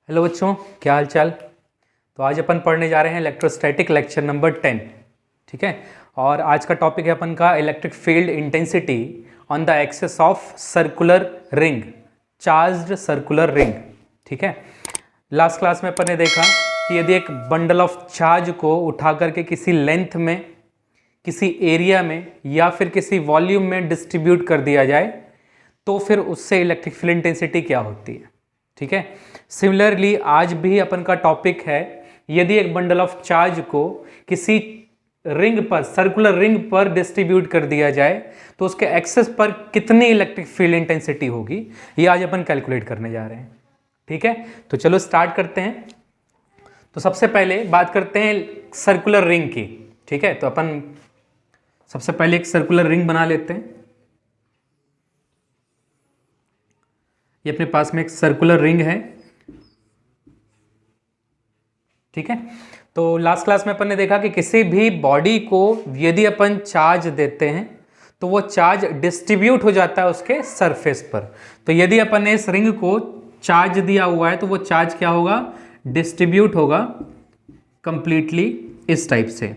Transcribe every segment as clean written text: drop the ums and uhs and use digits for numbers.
Hello बच्चों, क्या हाल चाल। तो आज अपन पढ़ने जा रहे हैं इलेक्ट्रोस्टैटिक लेक्चर नंबर 10। ठीक है। और आज का टॉपिक है अपन का electric field intensity on the axis of circular ring, charged circular ring. ठीक है। लास्ट क्लास में अपन ने देखा कि यदि एक बंडल ऑफ चार्ज को उठा करके किसी लेंथ में, किसी एरिया में या फिर किसी वॉल्यूम में डिस्ट्रीब्यूट कर दिया जाए तो फिर उससे इलेक्ट्रिक फील्ड इंटेंसिटी क्या होती है। ठीक है। सिमिलरली आज भी अपन का टॉपिक है, यदि एक बंडल ऑफ चार्ज को किसी रिंग पर, सर्कुलर रिंग पर डिस्ट्रीब्यूट कर दिया जाए तो उसके एक्सेस पर कितनी इलेक्ट्रिक फील्ड इंटेंसिटी होगी, ये आज अपन कैलकुलेट करने जा रहे हैं। ठीक है। तो चलो स्टार्ट करते हैं। तो सबसे पहले बात करते हैं सर्कुलर रिंग की। ठीक है। तो अपन सबसे पहले एक सर्कुलर रिंग बना लेते हैं। ये अपने पास में एक सर्कुलर रिंग है। ठीक है। तो लास्ट क्लास में अपन ने देखा कि किसी भी बॉडी को यदि अपन चार्ज देते हैं तो वो चार्ज डिस्ट्रीब्यूट हो जाता है उसके सरफेस पर। तो यदि अपन ने इस रिंग को चार्ज दिया हुआ है तो वो चार्ज क्या होगा, डिस्ट्रीब्यूट होगा कंप्लीटली इस टाइप से।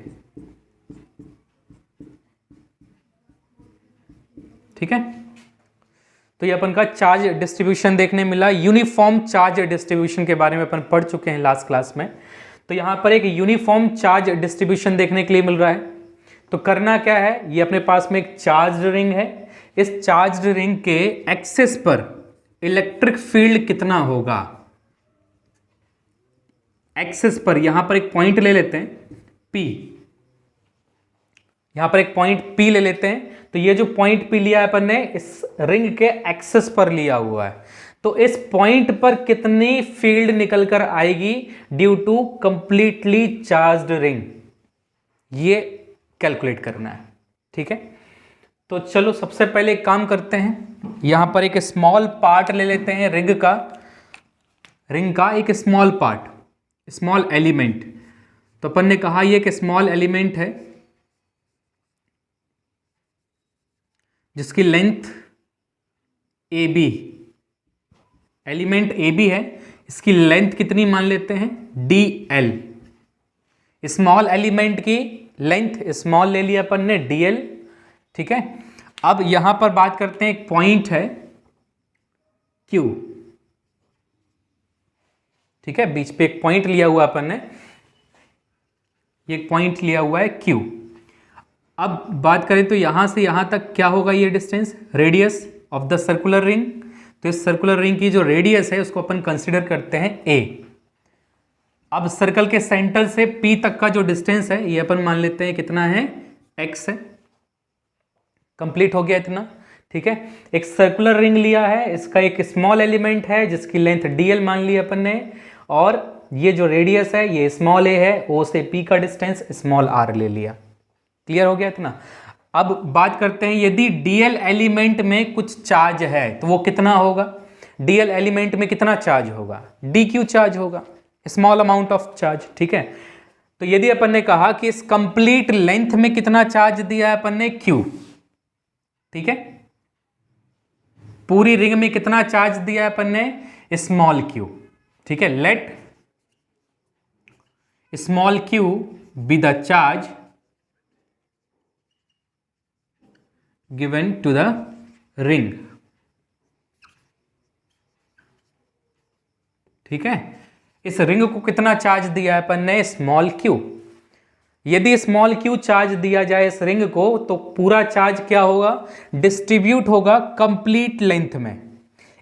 ठीक है। तो ये अपन का चार्ज डिस्ट्रीब्यूशन देखने मिला। यूनिफॉर्म चार्ज डिस्ट्रीब्यूशन के बारे में अपन पढ़ चुके हैं लास्ट क्लास में। तो यहां पर एक यूनिफॉर्म चार्ज डिस्ट्रीब्यूशन देखने के लिए मिल रहा है। तो करना क्या है, ये अपने पास में एक चार्ज रिंग है। इस चार्ज रिंग के एक्सिस पर इलेक्ट्रिक फील्ड कितना होगा, एक्सिस पर यहां पर एक पॉइंट ले लेते हैं P। यहां पर एक पॉइंट P ले लेते हैं। तो ये जो पॉइंट P लिया है अपन ने, इस रिंग के एक्सिस पर लिया हुआ है। तो इस पॉइंट पर कितनी फील्ड निकल कर आएगी due to completely charged ring, ये कैलकुलेट करना है। ठीक है। तो चलो सबसे पहले एक काम करते हैं, यहां पर एक स्मॉल पार्ट ले लेते हैं रिंग का एक स्मॉल पार्ट, स्मॉल एलिमेंट। तो अपन ने कहा ये एक स्मॉल एलिमेंट है जिसकी लेंथ AB, एलिमेंट AB है, इसकी लेंथ कितनी मान लेते हैं, DL। स्मॉल एलिमेंट की लेंथ स्मॉल ले लिया अपन ने, DL। ठीक है। अब यहां पर बात करते हैं, एक पॉइंट है Q। ठीक है। बीच पे एक पॉइंट लिया हुआ अपन ने, एक पॉइंट लिया हुआ है Q। अब बात करें तो यहां से यहां तक क्या होगा, ये distance, radius of the circular ring. तो इस सर्कुलर रिंग की जो रेडियस है उसको अपन कंसीडर करते हैं A। अब सर्कल के सेंटर से P तक का जो डिस्टेंस है ये अपन मान लेते हैं कितना है, X है। कंप्लीट हो गया इतना। ठीक है। एक सर्कुलर रिंग लिया है, इसका एक स्मॉल एलिमेंट है जिसकी लेंथ DL मान ली अपन ने, और ये जो रेडियस है ये स्मॉल a है, O से P का डिस्टेंस स्मॉल r ले लिया। क्लियर हो गया इतना। अब बात करते हैं, यदि DL एलिमेंट में कुछ चार्ज है तो वो कितना होगा, DL एलिमेंट में कितना चार्ज होगा, dq चार्ज होगा, स्मॉल अमाउंट ऑफ चार्ज। ठीक है। तो यदि अपन ने कहा कि इस कंप्लीट लेंथ में कितना चार्ज दिया है अपन ने, q। ठीक है। पूरी रिंग में कितना चार्ज दिया है अपन ने, स्मॉल q। ठीक है। Let small q be the charge given to the ring। ठीक है। इस रिंग को कितना चार्ज दिया है अपन ने, स्मॉल q। यदि स्मॉल q चार्ज दिया जाए इस रिंग को तो पूरा चार्ज क्या होगा, डिस्ट्रीब्यूट होगा कंप्लीट लेंथ में।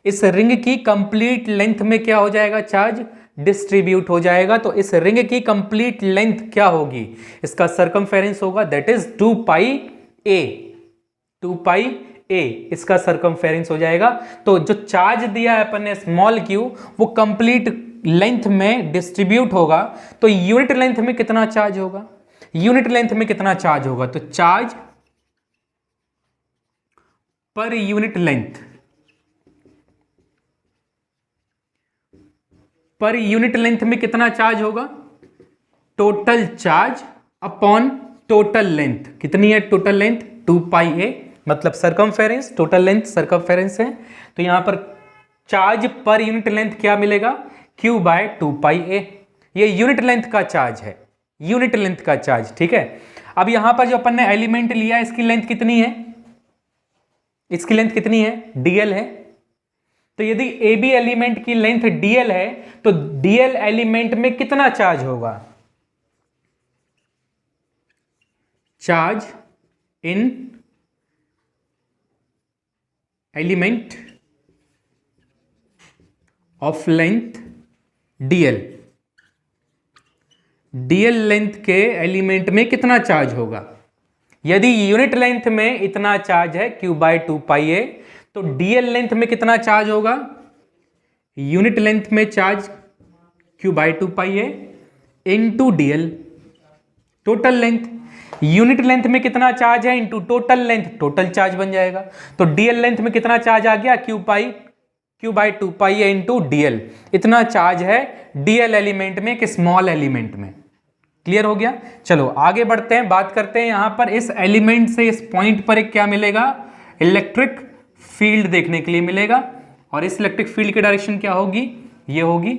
इस रिंग की कंप्लीट लेंथ में क्या हो जाएगा, चार्ज डिस्ट्रीब्यूट हो जाएगा। तो इस रिंग की कंप्लीट लेंथ क्या होगी, इसका सरकमफेरेंस होगा, that is 2 pi a। 2 pi a इसका सरकमफेरेंस हो जाएगा। तो जो चार्ज दिया है अपन ने स्मॉल q, वो कंप्लीट लेंथ में डिस्ट्रीब्यूट होगा। तो यूनिट लेंथ में कितना चार्ज होगा, यूनिट लेंथ में कितना चार्ज होगा, तो charge per unit length, per unit length में कितना चार्ज होगा, total charge upon total length. कितनी है टोटल लेंथ, 2 पाई a, मतलब सरकमफेरेंस, टोटल लेंथ सरकमफेरेंस है। तो यहां पर चार्ज पर यूनिट लेंथ क्या मिलेगा, Q बाय 2πa। ये यूनिट लेंथ का चार्ज है, यूनिट लेंथ का चार्ज, ठीक है। अब यहां पर जो अपन ने एलिमेंट लिया, इसकी लेंथ कितनी है, इसकी लेंथ कितनी है, dl है। तो यदि AB एलिमेंट की लेंथ dl है तो dl एलिमेंट में कितना चार्ज होगा, charge in element of length dl, dl length के एलिमेंट में कितना चार्ज होगा। यदि यूनिट लेंथ में इतना चार्ज है Q बाय 2πa, तो dl लेंथ में कितना चार्ज होगा, यूनिट लेंथ में charge Q by 2πa into dl, total length. Unit length में कितना चार्ज है into total length, total charge बन जाएगा। तो dl लेंथ में कितना चार्ज आ गया, Q by 2πa into dl। इतना चार्ज है dl एलिमेंट में, एक स्मॉल एलिमेंट में। क्लियर हो गया। चलो आगे बढ़ते हैं, बात करते हैं यहां पर इस एलिमेंट से इस पॉइंट पर एक क्या मिलेगा, इलेक्ट्रिक फील्ड देखने के लिए मिलेगा। और इस इलेक्ट्रिक फील्ड की डायरेक्शन क्या होगी, ये होगी,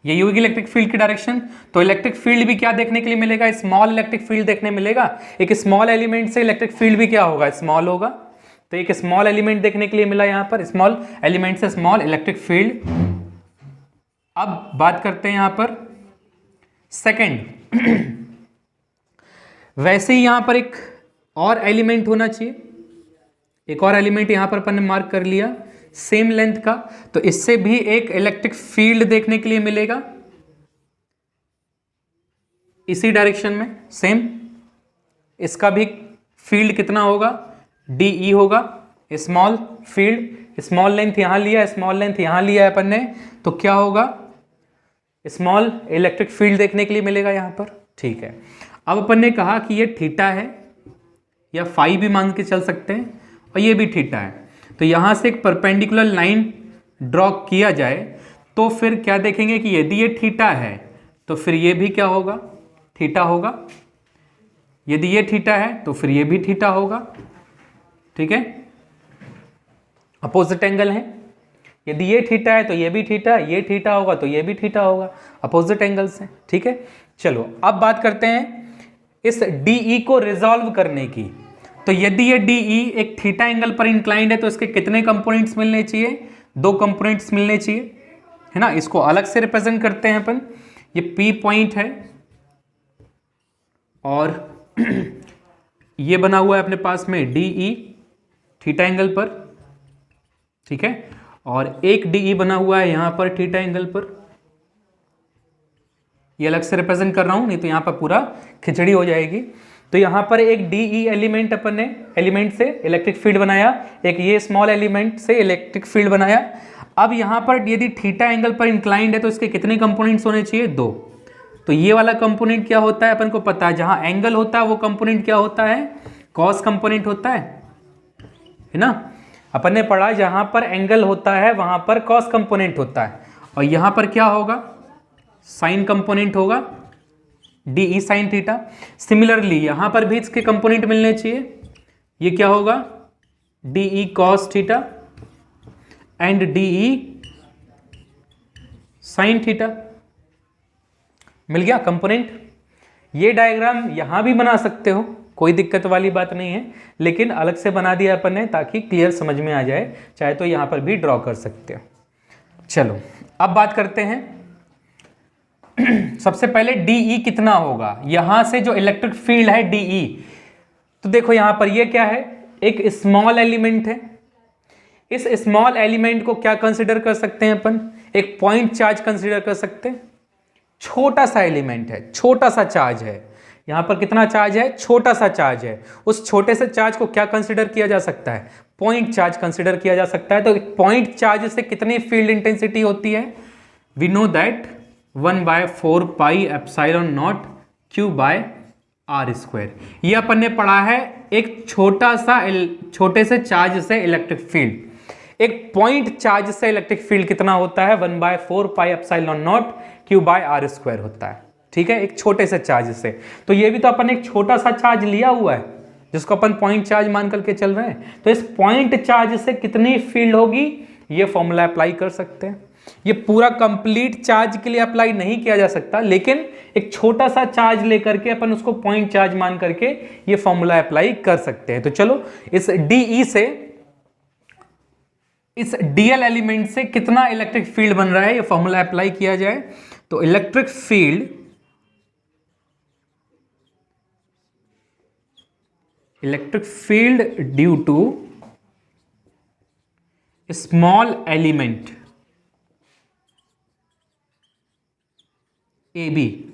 यही होगी इलेक्ट्रिक फील्ड की डायरेक्शन। तो इलेक्ट्रिक फील्ड भी क्या देखने के लिए मिलेगा, स्मॉल इलेक्ट्रिक फील्ड देखने मिलेगा। एक स्मॉल एलिमेंट से इलेक्ट्रिक फील्ड भी क्या होगा, स्मॉल होगा। तो एक स्मॉल एलिमेंट देखने के लिए मिला यहां पर, स्मॉल एलिमेंट से स्मॉल इलेक्ट्रिक फील्ड। अब बात करते हैं यहां पर सेकेंड, वैसे ही यहां पर एक और एलिमेंट होना चाहिए, एक और एलिमेंट यहां पर अपन ने मार्क कर लिया सेम लेंथ का। तो इससे भी एक इलेक्ट्रिक फील्ड देखने के लिए मिलेगा इसी डायरेक्शन में सेम। इसका भी फील्ड कितना होगा, DE होगा, स्मॉल फील्ड, स्मॉल लेंथ यहां लिया, स्मॉल लेंथ यहां लिया है अपन ने, तो क्या होगा, स्मॉल इलेक्ट्रिक फील्ड देखने के लिए मिलेगा यहां पर। ठीक है, अब अपन ने कहा कि ये थीटा है या फाई भी मान के चल सकते हैं, और ये भी थीटा है। तो यहां से एक परपेंडिकुलर लाइन ड्रॉ किया जाए तो फिर क्या देखेंगे कि यदि ये थीटा है तो फिर ये भी क्या होगा, थीटा होगा। यदि ये थीटा है तो फिर ये भी थीटा होगा। ठीक है, अपोजिट एंगल है। यदि ये थीटा है तो ये भी थीटा, ये थीटा होगा तो ये भी थीटा होगा, अपोजिट एंगल्स हैं। ठीक है, चलो अब बात करते हैं इस DE को रिजॉल्व करने की। तो यदि ये DE एक थीटा एंगल पर इंक्लाइंड है तो इसके कितने कंपोनेंट्स मिलने चाहिए, 2 कंपोनेंट्स मिलने चाहिए, है ना। इसको अलग से रिप्रेजेंट करते हैं अपन, ये P पॉइंट है और ये बना हुआ है अपने पास में DE थीटा एंगल पर, ठीक है, और एक DE बना हुआ है यहां पर थीटा एंगल पर। ये अलग से रिप्रेजेंट कर रहा हूं, नहीं तो यहां पर पूरा खिचड़ी हो जाएगी। तो यहां पर एक DE एलिमेंट अपन ने एलिमेंट से इलेक्ट्रिक फील्ड बनाया, एक ये स्मॉल एलिमेंट से इलेक्ट्रिक फील्ड बनाया। अब यहां पर यदि थीटा एंगल पर इंक्लाइंड है तो इसके कितने कंपोनेंट्स होने चाहिए, 2। तो ये वाला कंपोनेंट क्या होता है अपन को पता है, जहां एंगल होता है वो कंपोनेंट क्या होता है, कॉस कंपोनेंट होता है ना। अपन ने पढ़ा जहां पर एंगल होता है वहां पर कॉस कंपोनेंट होता है, और यहां पर क्या होगा, साइन कंपोनेंट होगा, DE साइन थीटा। सिमिलरली यहां पर भी इसके कंपोनेंट मिलने चाहिए, ये क्या होगा, DE cos theta and DE sine theta. मिल गया कंपोनेंट। ये डायग्राम यहां भी बना सकते हो, कोई दिक्कत वाली बात नहीं है, लेकिन अलग से बना दिया अपन ने ताकि क्लियर समझ में आ जाए। चाहे तो यहां पर भी ड्रॉ कर सकते हो। चलो अब बात करते हैं सबसे पहले DE कितना होगा, यहां से जो इलेक्ट्रिक फील्ड है DE। तो देखो यहां पर ये क्या है, एक स्मॉल एलिमेंट है। इस स्मॉल एलिमेंट को क्या कंसीडर कर सकते हैं अपन, एक पॉइंट चार्ज कंसीडर कर सकते हैं। छोटा सा एलिमेंट है, छोटा सा चार्ज है, यहां पर कितना चार्ज है, छोटा सा चार्ज है। उस छोटे से चार्ज को क्या कंसीडर किया जा सकता है, पॉइंट चार्ज कंसीडर किया जा सकता है। तो पॉइंट चार्ज से कितनी फील्ड इंटेंसिटी होती है, we know that 1/4 pi epsilon naught Q by R square. ये अपन ने पढ़ा है एक छोटे से चार्ज से इलेक्ट्रिक फील्ड। एक पॉइंट चार्ज से इलेक्ट्रिक फील्ड कितना होता है, 1/4 pi epsilon naught Q by R square होता है। ठीक है, एक छोटे से चार्ज से। तो ये भी तो अपन एक छोटा सा चार्ज लिया हुआ है जिसको अपन पॉइंट चार्ज मान करके चल रहे हैं। तो इस पॉइंट चार्ज से कितनी फील्ड होगी, ये फॉर्मूला अप्लाई कर सकते हैं। ये पूरा कंप्लीट चार्ज के लिए अप्लाई नहीं किया जा सकता, लेकिन एक छोटा सा चार्ज लेकर के अपन उसको पॉइंट चार्ज मान करके ये फॉर्मूला अप्लाई कर सकते हैं। तो चलो इस डीई से, इस डीएल एलिमेंट से कितना इलेक्ट्रिक फील्ड बन रहा है ये फॉर्मूला अप्लाई किया जाए। तो electric field due to small element A B,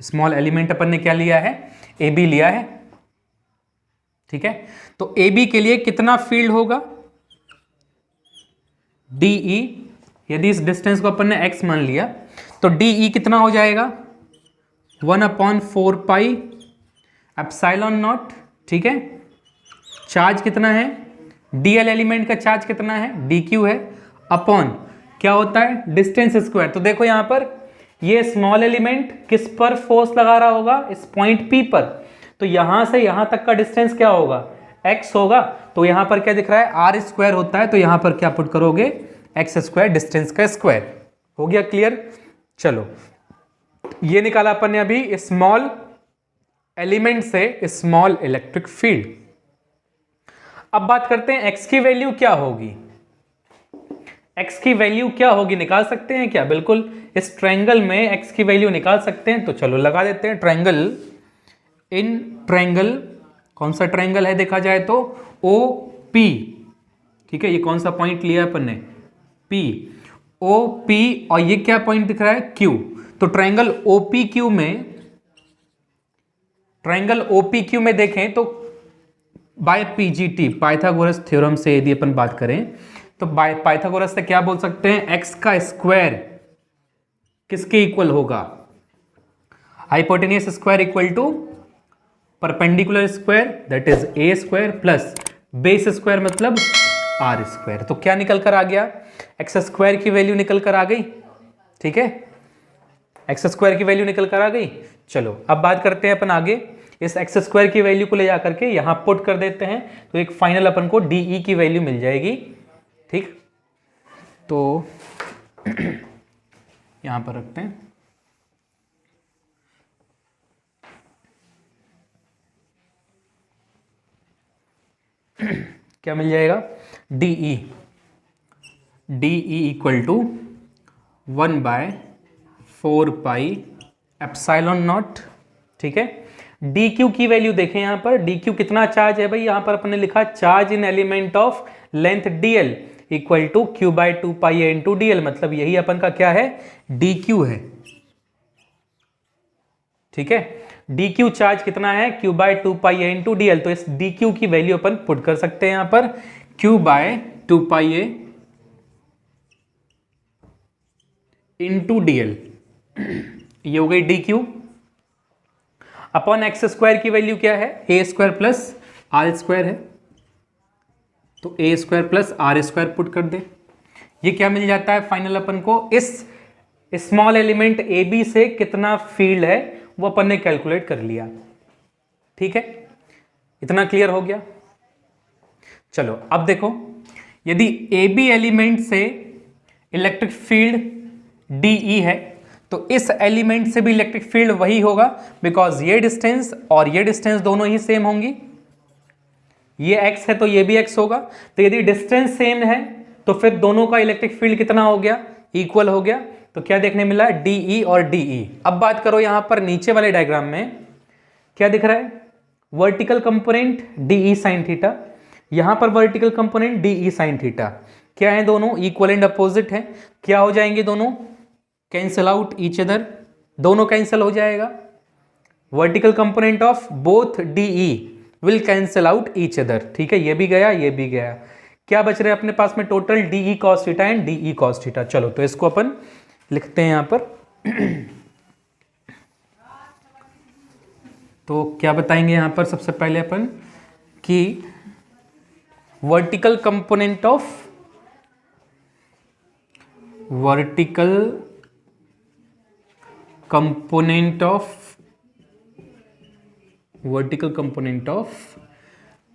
small element अपन ने क्या लिया है, ए बी लिया है, ठीक है। तो ए बी के लिए कितना फील्ड होगा, डीई, यदि इस डिस्टेंस को अपन ने x मान लिया तो डीई कितना हो जाएगा 1/4 पाई एप्सिलॉन नॉट, ठीक है। चार्ज कितना है, डीएल एलिमेंट का चार्ज कितना है, dq है, अपॉन क्या होता है डिस्टेंस स्क्वायर। तो देखो यहां पर ये स्मॉल एलिमेंट किस पर फोर्स लगा रहा होगा, इस पॉइंट P पर, तो यहां से यहां तक का डिस्टेंस क्या होगा, x होगा। तो यहां पर क्या दिख रहा है, r स्क्वायर होता है, तो यहां पर क्या पुट करोगे, x स्क्वायर, डिस्टेंस का स्क्वायर। हो गया क्लियर। चलो ये निकाला अपन ने अभी स्मॉल एलिमेंट से स्मॉल इलेक्ट्रिक फील्ड। अब बात करते हैं x की वैल्यू क्या होगी, x की वैल्यू क्या होगी निकाल सकते हैं क्या, बिल्कुल इस ट्रायंगल में x की वैल्यू निकाल सकते हैं। तो चलो लगा देते हैं ट्रायंगल, इन ट्रायंगल, कौन सा ट्रायंगल है देखा जाए तो ओ पी, ठीक है। ये कौन सा पॉइंट लिया अपन ने, P, ओ पी, और ये क्या पॉइंट दिख रहा है, Q। तो ट्रायंगल OPQ में, ट्रायंगल OPQ में देखें तो बाय PGT, पाइथागोरस थ्योरम से यदि अपन बात करें तो बाय पाइथागोरस से क्या बोल सकते हैं, x का स्क्वायर किसके इक्वल होगा, hypotenuse square equal to perpendicular square, that is a square plus base square मतलब r स्क्वायर। तो क्या निकल कर आ गया, एक्स स्क्वायर की वैल्यू निकल कर आ गई, ठीक है, एक्स स्क्वायर की वैल्यू निकल कर आ गई। चलो अब बात करते हैं अपन आगे, इस एक्स स्क्वायर की वैल्यू को ले जाकर के यहां पुट कर देते हैं, तो एक फाइनल अपन को डीई की वैल्यू मिल जाएगी, ठीक। तो यहां पर रखते हैं, क्या मिल जाएगा, DE, DE equal to 1/4 pi epsilon naught, ठीक है। डी क्यू की वैल्यू देखें यहां पर, डी क्यू कितना चार्ज है भाई, यहां पर अपन ने लिखा charge in element of length DL equal to q/2 pi A into DL, मतलब यही अपन का क्या है, डी क्यू है, ठीक है। डी क्यू चार्ज कितना है, q/2 पाई ए इंटू डीएल। तो इस डी क्यू की वैल्यू अपन पुट कर सकते हैं यहां पर, q/2 पाई ए इंटू डीएल, ये हो गई D Q, upon X square की वैल्यू क्या है, A square plus are square है, तो A square plus are square put कर दे। ये क्या मिल जाता है फाइनल अपन को, इस स्मॉल एलिमेंट ए बी से कितना फील्ड है वो अपन ने कैलकुलेट कर लिया, ठीक है। इतना क्लियर हो गया। चलो अब देखो, यदि ए बी एलिमेंट से इलेक्ट्रिक फील्ड डीई है तो इस एलिमेंट से भी इलेक्ट्रिक फील्ड वही होगा, बिकॉज ये डिस्टेंस और ये डिस्टेंस दोनों ही सेम होंगी, ये x है तो ये भी x होगा। तो यदि डिस्टेंस सेम है तो फिर दोनों का इलेक्ट्रिक फील्ड कितना हो गया, इक्वल हो गया। तो क्या देखने मिला, डीई और डीई। अब बात करो यहां पर नीचे वाले डायग्राम में क्या दिख रहा है, vertical component DE sine theta, यहां पर vertical component DE sine theta, क्या है दोनों इक्वल एंड अपोजिट है, क्या हो जाएंगे दोनों, कैंसल आउट ईच अदर, दोनों कैंसिल हो जाएगा। Vertical component of both DE will cancel out each other, ठीक है, ये भी गया ये भी गया। क्या बच रहे हैं अपने पास में, total DE cos theta and DE cos theta. चलो तो इसको अपन लिखते हैं यहां पर तो क्या बताएंगे यहां पर, सबसे पहले अपन कि vertical component of, vertical component of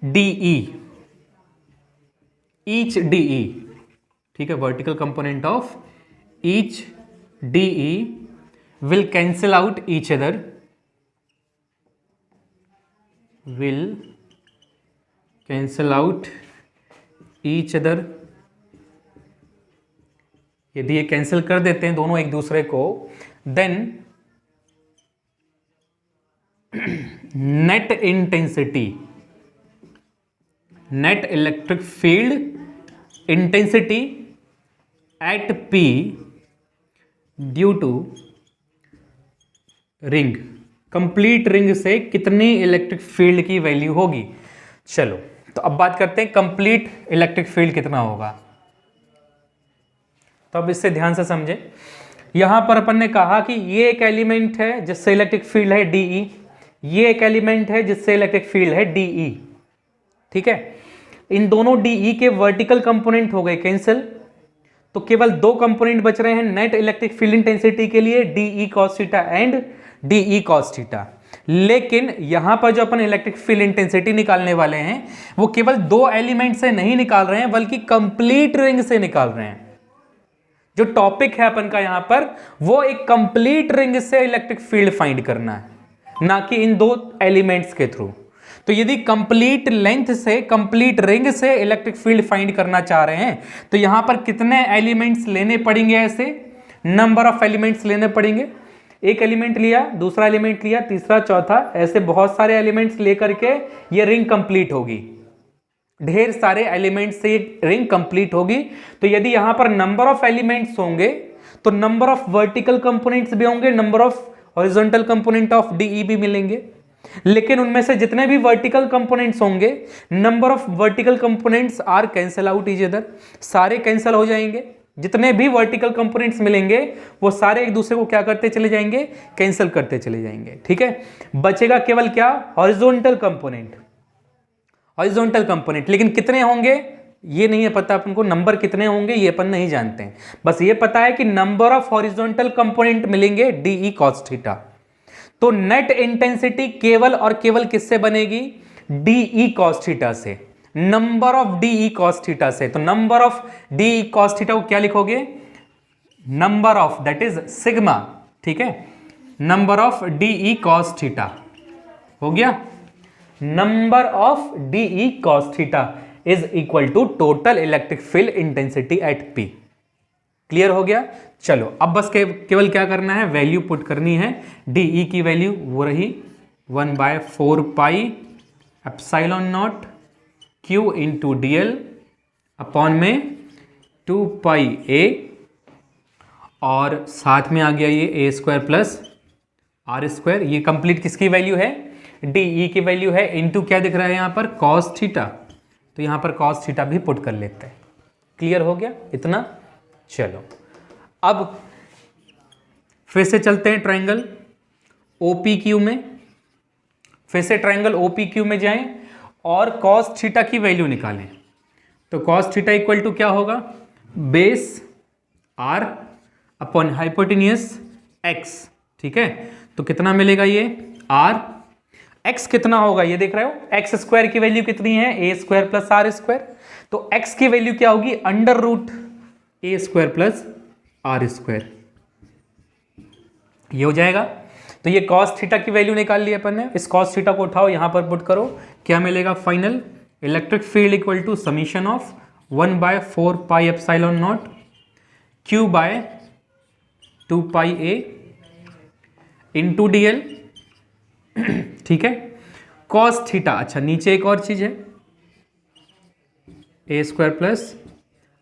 DE, each DE, ठीक है, vertical component of each DE will cancel out each other, will cancel out each other। यदि ये कैंसिल कर देते हैं दोनों एक दूसरे को, then net intensity, net electric field intensity at P due to ring, complete ring से कितनी इलेक्ट्रिक फील्ड की वैल्यू होगी। चलो तो अब बात करते हैं कंप्लीट इलेक्ट्रिक फील्ड कितना होगा। तो अब इससे ध्यान से समझे, यहां पर अपन ने कहा कि ये एक एलिमेंट है जिससे इलेक्ट्रिक फील्ड है DE, ये एक एलिमेंट है जिससे इलेक्ट्रिक फील्ड है DE, ठीक है। इन दोनों DE के वर्टिकल कंपोनेंट हो गए कैंसिल, तो केवल दो कंपोनेंट बच रहे हैं नेट इलेक्ट्रिक फील्ड इंटेंसिटी के लिए, DE cos theta and DE cos theta. लेकिन यहां पर जो अपन इलेक्ट्रिक फील्ड इंटेंसिटी निकालने वाले हैं वो केवल दो एलिमेंट से नहीं निकाल रहे हैं बल्कि कंप्लीट रिंग से निकाल रहे हैं। जो टॉपिक है अपन का यहां पर वो एक कंप्लीट रिंग से इलेक्ट्रिक फील्ड फाइंड करना है, ना कि इन दो एलिमेंट्स के थ्रू। तो यदि कंप्लीट लेंथ से, कंप्लीट रिंग से इलेक्ट्रिक फील्ड फाइंड करना चाह रहे हैं तो यहां पर कितने एलिमेंट्स लेने पड़ेंगे, ऐसे नंबर ऑफ एलिमेंट्स लेने पड़ेंगे। एक एलिमेंट लिया, दूसरा एलिमेंट लिया, तीसरा, चौथा, ऐसे बहुत सारे एलिमेंट्स लेकर के ये रिंग कंप्लीट होगी। ढेर सारे एलिमेंट्स से ये रिंग कंप्लीट होगी। तो यदि यहां पर नंबर ऑफ एलिमेंट्स होंगे तो नंबर ऑफ वर्टिकल कंपोनेंट्स भी होंगे, number of horizontal component of DE भी मिलेंगे। लेकिन उनमें से जितने भी वर्टिकल कंपोनेंट्स होंगे, number of vertical components are cancel out each other, सारे कैंसिल हो जाएंगे। जितने भी वर्टिकल कंपोनेंट्स मिलेंगे वो सारे एक दूसरे को क्या करते चले जाएंगे, कैंसिल करते चले जाएंगे, ठीक है। बचेगा केवल क्या, हॉरिजॉन्टल कंपोनेंट, हॉरिजॉन्टल कंपोनेंट। लेकिन कितने होंगे ये नहीं है पता अपन को, नंबर कितने होंगे ये अपन नहीं जानते हैं, बस ये पता है कि नंबर ऑफ हॉरिजॉन्टल कंपोनेंट मिलेंगे DE cos थीटा। तो नेट इंटेंसिटी केवल और केवल किससे बनेगी, DE cos थीटा से, number of DE cos theta से। तो number of DE cos theta को क्या लिखोगे, number of, that is sigma, ठीक है, number of DE cos theta हो गया। Number of DE cos theta is equal to total electric field intensity at P। Clear हो गया। चलो अब बस केवल क्या करना है, वैल्यू पुट करनी है। DE की वैल्यू वो रही 1/4 pi epsilon naught Q into DL upon में 2 पाई A, और साथ में आ गया ये A² प्लस R²। ये कंप्लीट किसकी वैल्यू है, DE की वैल्यू है, इनटू क्या दिख रहा है यहाँ पर, cos थीटा। तो यहाँ पर cos थीटा भी पुट कर लेते हैं। क्लियर हो गया इतना। चलो अब फिर से चलते हैं ट्रायंगल OPQ में, फिर से ट्रायंगल OPQ में जाएं और cos थीटा की वैल्यू निकालें। तो cos थीटा इक्वल टू क्या होगा, base R upon hypotenuse X, ठीक है। तो कितना मिलेगा ये R, x कितना होगा ये देख रहे हो, x² की वैल्यू कितनी है, A² प्लस R²। तो x की वैल्यू क्या होगी, under root A² plus R², ये हो जाएगा। तो ये cos थीटा की वैल्यू निकाल ली अपन ने। इस cos थीटा को उठाओ यहां पर पुट करो, क्या मिलेगा final, electric field equal to summation of 1/4 pi epsilon naught Q/2 pi A into DL, ठीक है। cos थीटा, अच्छा नीचे एक और चीज है, A² प्लस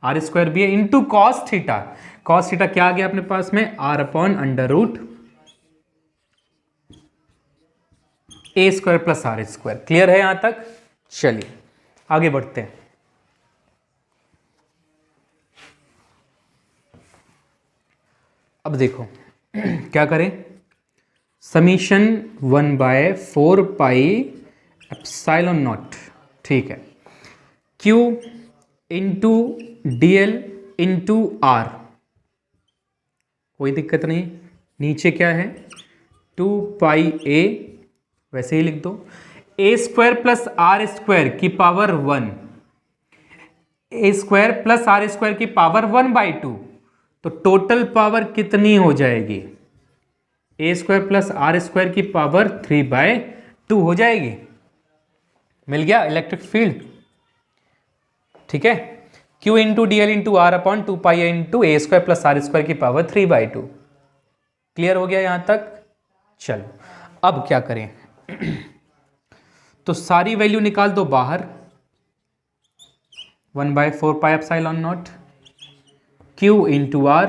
R² भी है, into cos theta. cos theta क्या आ गया अपने पास में, R upon under root A² plus R²। Clear है यहां तक। चलिए आगे बढ़ते हैं। अब देखो क्या करें, समीशन 1/4 पाई एप्सिलॉन नॉट, ठीक है, Q into DL into R, कोई दिक्कत नहीं। नीचे क्या है, 2 पाई A, वैसे ही लिख दो, A² प्लस R² की पावर 1, A² प्लस R² की पावर 1/2। तो टोटल पावर कितनी हो जाएगी, ए स्क्वायर प्लस आर स्क्वायर की पावर 3/2 हो जाएगी। मिल गया इलेक्ट्रिक फील्ड, ठीक है। Q into D L into are upon 2 pi into A square plus are square की पावर 3/2। क्लियर हो गया यहां तक। चलो अब क्या करें तो सारी वैल्यू निकाल दो बाहर, 1/4 pi epsilon naught Q into are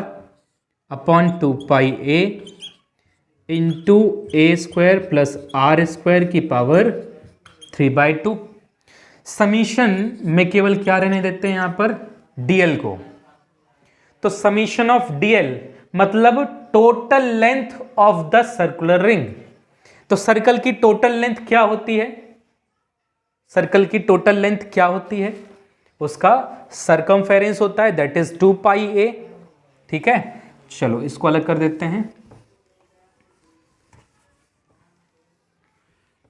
upon 2 pi A into A square plus are square की पावर 3/2। समीशन में केवल क्या रहने देते हैं यहां पर, डीएल को। तो समीशन ऑफ डीएल मतलब total length of the circular ring. तो सर्कल की टोटल लेंथ क्या होती है, सर्कल की टोटल लेंथ क्या होती है, उसका सरकमफेरेंस होता है, दैट इज 2 पाई ए। ठीक है, चलो इसको अलग कर देते हैं।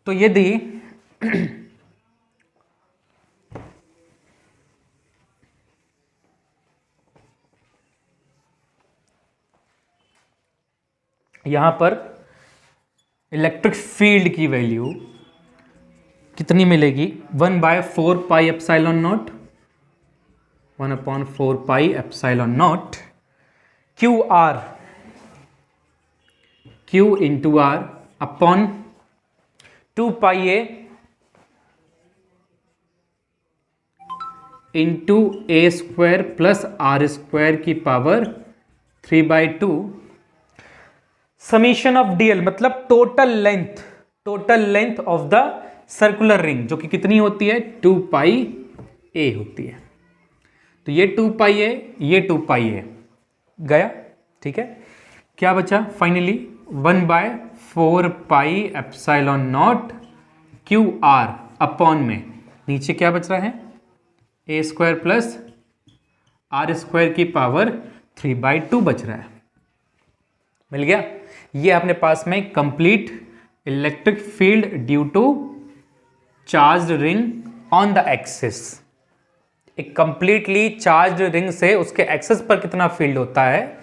तो यदि यहां पर इलेक्ट्रिक फील्ड की वैल्यू कितनी मिलेगी, 1/4 pi epsilon naught, 1/4 pi epsilon naught Q r, Q into are upon 2 pi A into A square plus are square की पावर 3/2। समीशन ऑफ डीएल मतलब total length of the circular ring, जो कि कितनी होती है, 2 pi ए होती है। तो ये 2 पाई ए, ये 2 पाई ए गया। ठीक है, क्या बचा finally, 1/4 pi epsilon naught Q are upon में नीचे क्या बच रहा है, A square plus are square की पावर 3/2 बच रहा है। मिल गया। ये अपने पास में complete electric field due to charged ring on the axis. एक कंप्लीटली चार्ज्ड रिंग से उसके एक्सिस पर कितना फील्ड होता है,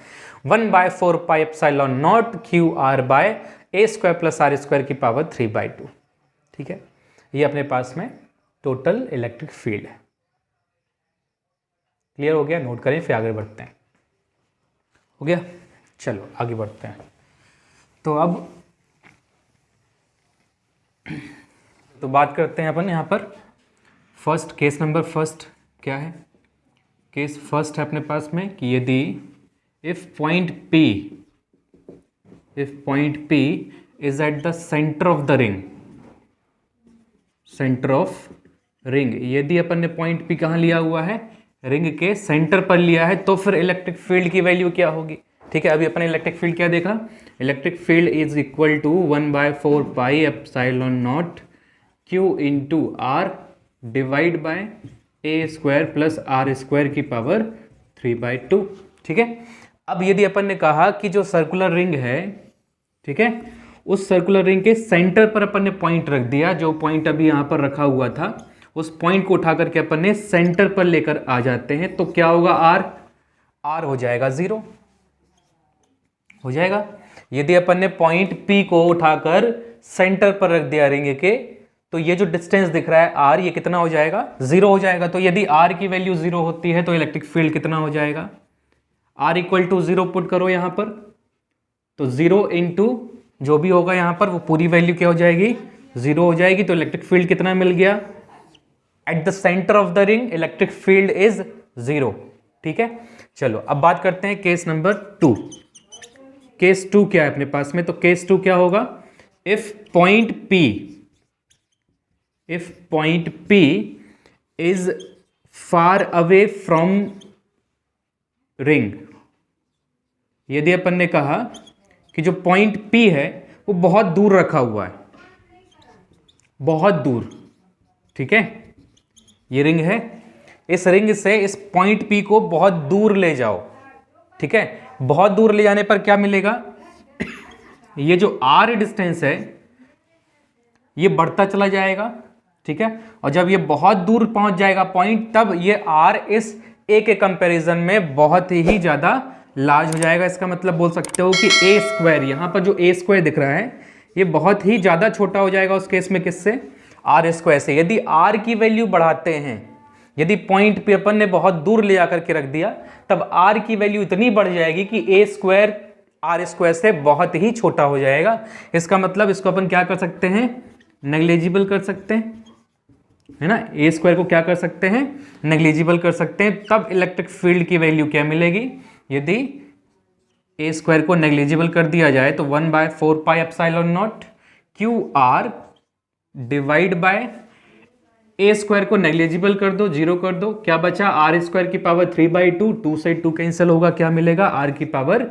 1/4 pi epsilon naught Q R by A square plus are square की पावर 3/2। ठीक है, ये अपने पास में टोटल इलेक्ट्रिक फील्ड है। क्लियर हो गया, नोट करें फिर आगे बढ़ते हैं। हो गया, चलो आगे बढ़ते हैं। तो अब तो बात करते हैं अपन यहाँ पर फर्स्ट केस नंबर फर्स्ट क्या है, केस फर्स्ट है अपने पास में कि यदि if point P is at the centre of the ring, centre of ring, यदि अपन ने पॉइंट P कहाँ लिया हुआ है, रिंग के सेंटर पर लिया है, तो फिर इलेक्ट्रिक फील्ड की वैल्यू क्या होगी। ठीक है, अभी अपन इलेक्ट्रिक फील्ड क्या देखा, electric field is equal to 1/4 pi epsilon naught Q into R divide by A square plus are square की पावर 3/2। ठीक है, अब यदि अपन ने कहा कि जो सर्कुलर रिंग है, ठीक है, उस सर्कुलर रिंग के सेंटर पर अपन ने पॉइंट रख दिया, जो पॉइंट अभी यहाँ पर रखा हुआ था, उस पॉइंट को उठा करके अपन ने सेंटर पर लेकर आ जाते हैं, तो क्या होगा, आर हो जाएगा 0 हो जाएगा। यदि अपन ने पॉइंट P को उठाकर सेंटर पर रख दिया रिंग के, तो ये जो डिस्टेंस दिख रहा है R, ये कितना हो जाएगा, 0 हो जाएगा। तो यदि R की वैल्यू 0 होती है तो इलेक्ट्रिक फील्ड कितना हो जाएगा, R इक्वल टू 0 पुट करो यहां पर, तो 0 इंटू जो भी होगा यहां पर वो पूरी वैल्यू क्या हो जाएगी, 0 हो जाएगी। तो इलेक्ट्रिक फील्ड कितना मिल गया, at the centre of the ring electric field is 0। ठीक है, चलो अब बात करते हैं केस नंबर 2। केस 2 क्या है अपने पास में, तो केस 2 क्या होगा, if point P is far away from ring, यदि अपन ने कहा कि जो पॉइंट P है वो बहुत दूर रखा हुआ है, बहुत दूर। ठीक है, ये रिंग है, इस रिंग से इस पॉइंट P को बहुत दूर ले जाओ। ठीक है, बहुत दूर ले जाने पर क्या मिलेगा, ये जो R डिस्टेंस है ये बढ़ता चला जाएगा। ठीक है, और जब ये बहुत दूर पहुंच जाएगा पॉइंट, तब ये R इस A के कंपैरिजन में बहुत ही ज्यादा लार्ज हो जाएगा। इसका मतलब बोल सकते हो कि ए स्क्वायर, यहाँ पर जो ए स्क्वायर दिख रहा है ये बहुत ही ज़्यादा छोटा हो जाएगा उस केस में किससे, आर स्क्वायर से। यदि आर की वैल्यू बढ़ाते हैं, यदि पॉइंट पे अपन ने बहुत दूर ले जाकर के रख दिया, तब आर की वैल्यू इतनी बढ़ जाएगी कि ए स्क्वायर आर स्क्वायर से बहुत ही छोटा हो जाएगा। इसका मतलब इसको अपन क्या कर सकते हैं, नेग्लिजिबल कर सकते हैं, है ना। ए स्क्वायर को क्या कर सकते हैं, नेग्लिजिबल कर सकते हैं। तब इलेक्ट्रिक फील्ड की वैल्यू क्या मिलेगी, यदि ए स्क्वायर को नेग्लिजिबल कर दिया जाए तो 1/4 pi epsilon naught Q are divide by A square को नेग्लिजिबल कर दो, जीरो कर दो, क्या बचा आर स्क्वायर की पावर 3/2, 2 से 2 कैंसिल होगा, क्या मिलेगा आर की पावर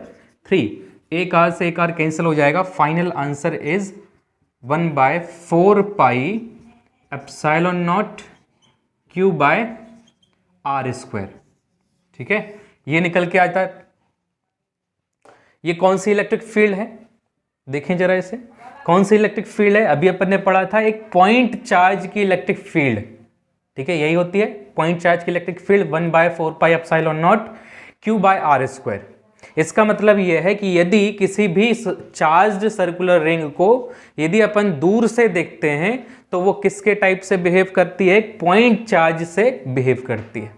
3। एक आर से एक आर कैंसिल हो जाएगा। Final answer is 1/4 pi epsilon naught Q by R square. ठीक है, ये निकल के आता है। ये कौन सी इलेक्ट्रिक फील्ड है, देखें जरा इसे, कौन सी इलेक्ट्रिक फील्ड है। अभी अपन ने पढ़ा था एक पॉइंट चार्ज की इलेक्ट्रिक फील्ड, ठीक है, यही होती है पॉइंट चार्ज की electric field 1/4 pi epsilon naught Q by R square. इसका मतलब यह है कि यदि किसी भी चार्ज्ड सर्कुलर रिंग को यदि अपन दूर से देखते हैं तो वो किसके टाइप से बिहेव करती है, एक पॉइंट चार्ज से बिहेव करती है।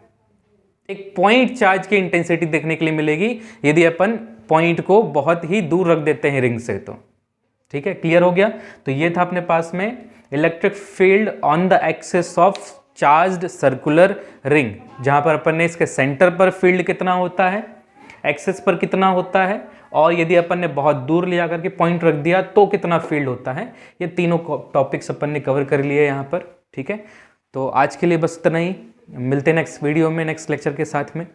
एक पॉइंट चार्ज की इंटेंसिटी देखने के लिए मिलेगी यदि अपन पॉइंट को बहुत ही दूर रख देते हैं रिंग से तो। ठीक है, क्लियर हो गया। तो ये था अपने पास में electric field on the axis of charged circular ring, जहां पर अपन ने इसके सेंटर पर फील्ड कितना होता है, एक्सिस पर कितना होता है, और यदि अपन ने बहुत दूर ले जाकर के पॉइंट रख दिया तो कितना फील्ड होता है। ये तीनों टॉपिक्स अपन ने कवर कर लिए यहाँ पर। ठीक है, तो आज के लिए बस इतना ही, मिलते हैं नेक्स्ट वीडियो में नेक्स्ट लेक्चर के साथ में।